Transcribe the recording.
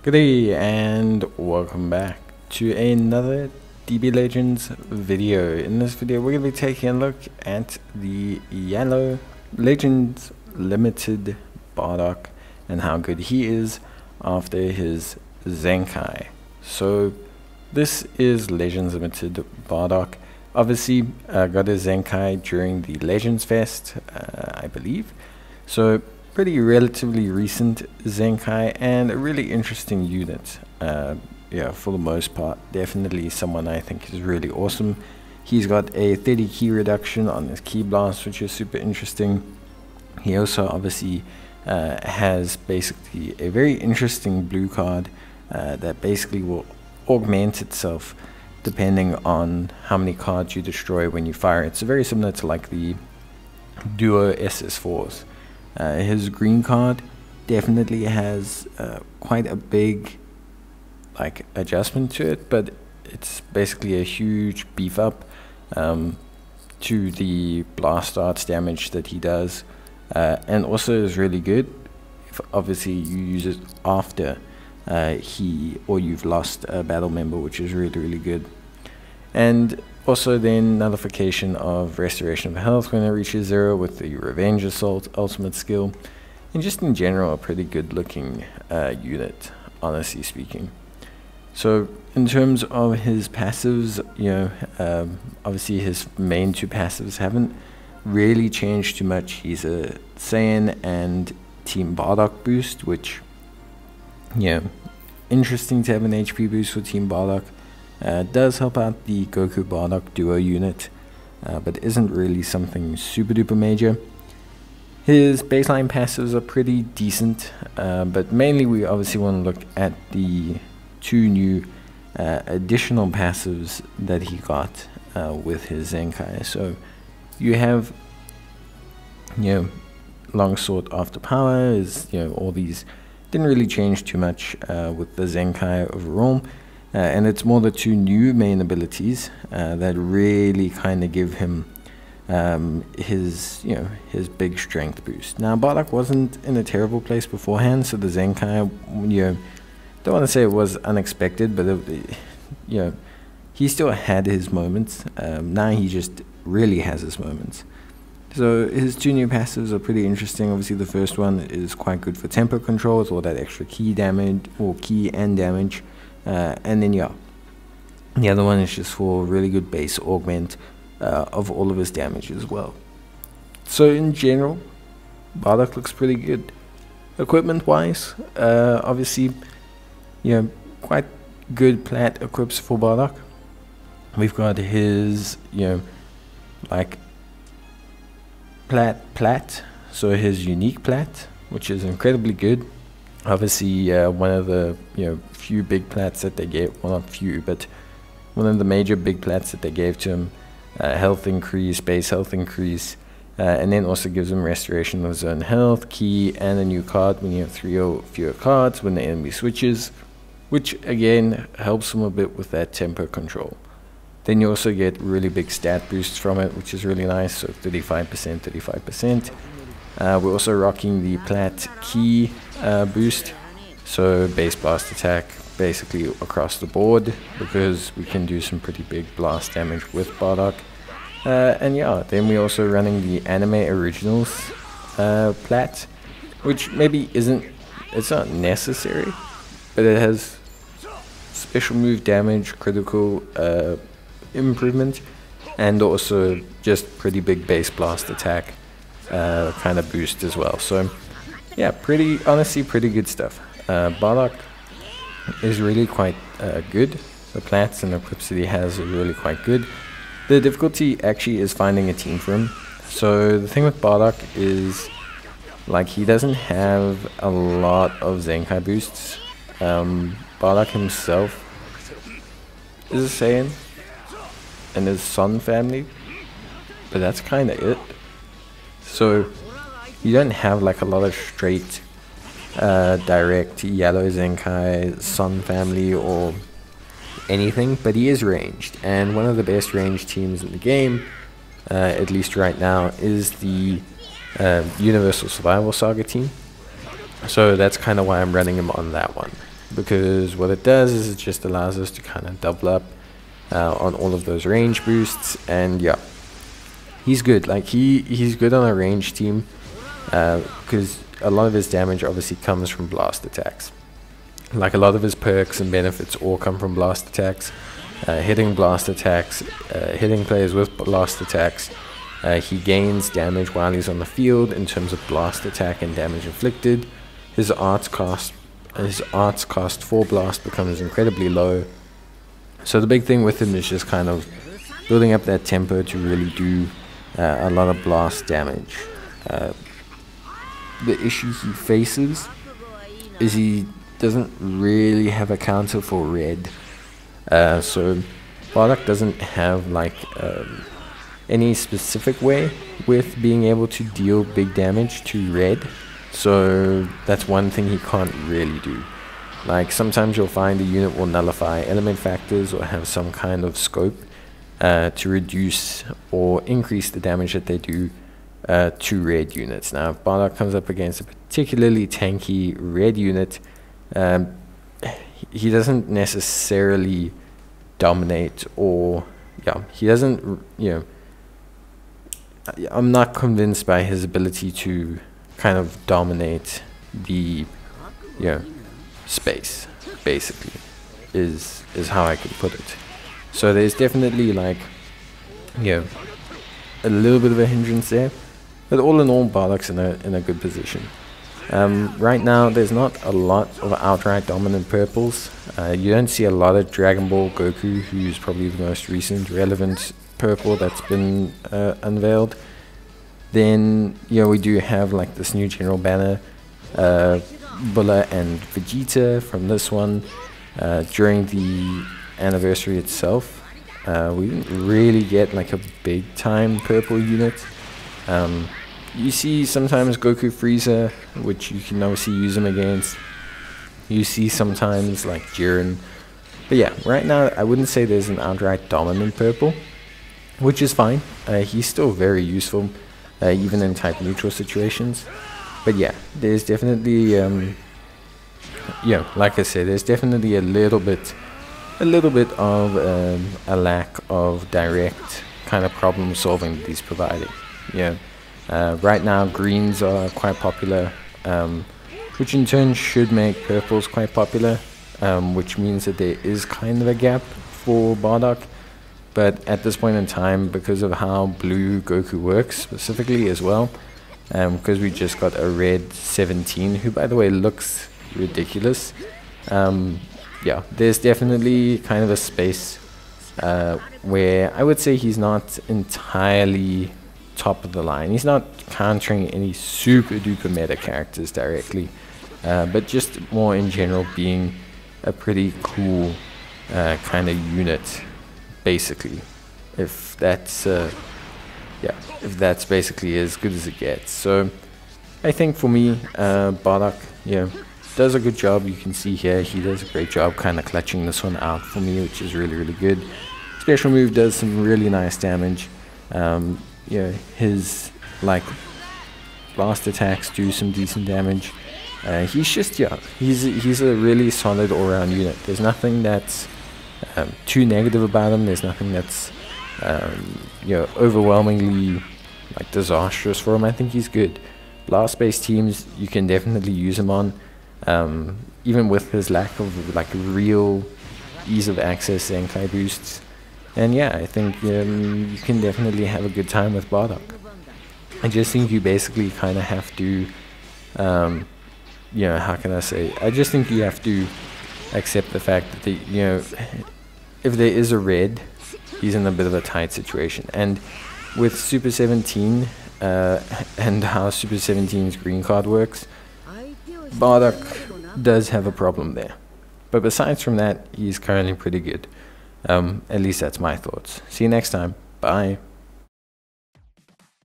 Good day and welcome back to another DB Legends video. In this video we're going to be taking a look at the Yellow Legends Limited Bardock and how good he is after his Zenkai. So this is Legends Limited Bardock. Obviously got his Zenkai during the Legends Fest, I believe. So pretty relatively recent Zenkai and a really interesting unit. Yeah, for the most part, definitely someone I think is really awesome. He's got a 30 key reduction on his key blast, which is super interesting. He also obviously has basically a very interesting blue card that basically will augment itself depending on how many cards you destroy when you fire. It's very similar to like the Duo SS4s. His green card definitely has quite a big adjustment to it, but it's basically a huge beef up to the blast arts damage that he does, and also is really good if obviously you use it after you've lost a battle member, which is really good. And also then nullification of restoration of health when it reaches 0 with the Revenge Assault ultimate skill, and just in general a pretty good looking unit, honestly speaking. So in terms of his passives, obviously his main two passives haven't really changed too much. He's a Saiyan and Team Bardock boost, which interesting to have an HP boost for Team Bardock. Does help out the Goku Bardock duo unit, but isn't really something super duper major. His baseline passives are pretty decent, but mainly we obviously want to look at the two new additional passives that he got with his Zenkai. So you have long sought after power is all these didn't really change too much with the Zenkai overall. And it's more the two new main abilities that really kind of give him his big strength boost. Now Bardock wasn't in a terrible place beforehand, so the Zenkai, don't want to say it was unexpected, but he still had his moments. Now he just really has his moments. So his two new passives are pretty interesting. Obviously the first one is quite good for tempo control with all that extra key damage or key and damage. And then the other one is just for really good base augment of all of his damage as well. So in general, Bardock looks pretty good. Equipment wise, obviously quite good plat equips for Bardock. We've got his plat, so his unique plat, which is incredibly good. Obviously one of the few big plats that they gave, well not few, but one of the major big plats that they gave to him, health increase, base health increase, and then also gives him restoration of zone health, key, and a new card when you have 3 or fewer cards when the enemy switches, which again helps him a bit with that tempo control. Then you also get really big stat boosts from it, which is really nice, so 35%. We're also rocking the plat key boost, so base blast attack basically across the board, because we can do some pretty big blast damage with Bardock. And then we're also running the anime originals plat, which maybe it's not necessary, but it has special move damage, critical improvement, and also just pretty big base blast attack kind of boost as well. So yeah, honestly pretty good stuff. Bardock is really quite good. The plats and equips that he has are really quite good. The difficulty actually is finding a team for him. So the thing with Bardock is he doesn't have a lot of Zenkai boosts. Bardock himself is a Saiyan and his Son family, but that's kind of it. So you don't have a lot of straight direct yellow Zenkai Son family or anything, but he is ranged, and one of the best ranged teams in the game, at least right now, is the Universal Survival Saga team. So that's kind of why I'm running him on that one. because what it does is it just allows us to kind of double up on all of those range boosts. And yeah, he's good. Like he's good on a range team because a lot of his damage obviously comes from blast attacks. Like a lot of his perks and benefits all come from blast attacks, hitting blast attacks, hitting players with blast attacks. He gains damage while he's on the field in terms of blast attack and damage inflicted. His arts cost for blast becomes incredibly low. So the big thing with him is just kind of building up that tempo to really do a lot of blast damage. The issue he faces is he doesn't really have a counter for red. So Bardock doesn't have like any specific way with being able to deal big damage to red. So that's one thing he can't really do. Like sometimes you'll find a unit will nullify element factors or have some kind of scope to reduce or increase the damage that they do to red units. Now if Bardock comes up against a particularly tanky red unit, he doesn't necessarily dominate, or yeah, he doesn't, you know, I'm not convinced by his ability to kind of dominate the, you know, space, basically, is how I could put it. So there's definitely like, you know, a little bit of a hindrance there, but all in all, Bardock's in a good position. Right now, there's not a lot of outright dominant purples. You don't see a lot of Dragon Ball Goku, who's probably the most recent relevant purple that's been unveiled. Then, you know, we do have like this new General Banner, Bulla and Vegeta from this one. During the anniversary itself, we didn't really get like a big time purple unit. You see sometimes Goku Frieza, which you can obviously use him against. You see sometimes like Jiren. But yeah, right now I wouldn't say there's an outright dominant purple, which is fine. He's still very useful, even in type neutral situations. But yeah, there's definitely, yeah, like I said, there's definitely a little bit of a lack of direct kind of problem solving that he's providing. Yeah. Right now greens are quite popular, which in turn should make purples quite popular, which means that there is kind of a gap for Bardock. But at this point in time, because of how blue Goku works specifically as well, because we just got a red 17, who by the way looks ridiculous, yeah, there's definitely kind of a space where I would say he's not entirely top of the line. He's not countering any super duper meta characters directly, but just more in general being a pretty cool kind of unit, basically. If that's yeah, if that's basically as good as it gets. So I think for me, Bardock, yeah, does a good job. You can see here he does a great job kind of clutching this one out for me, which is really, really good. Special move does some really nice damage. Yeah, his like blast attacks do some decent damage. He's just, yeah, he's a really solid all-round unit. There's nothing that's too negative about him. There's nothing that's you know, overwhelmingly like disastrous for him. I think he's good. Blast-based teams you can definitely use him on, even with his lack of like real ease of access Zenkai boosts. And yeah, I think you can definitely have a good time with Bardock. I just think you basically kind of have to, you know, how can I say? I just think you have to accept the fact that, you know, if there is a red, he's in a bit of a tight situation. And with Super 17 and how Super 17's green card works, Bardock does have a problem there. But besides from that, he's currently pretty good. At least that's my thoughts. See you next time. Bye.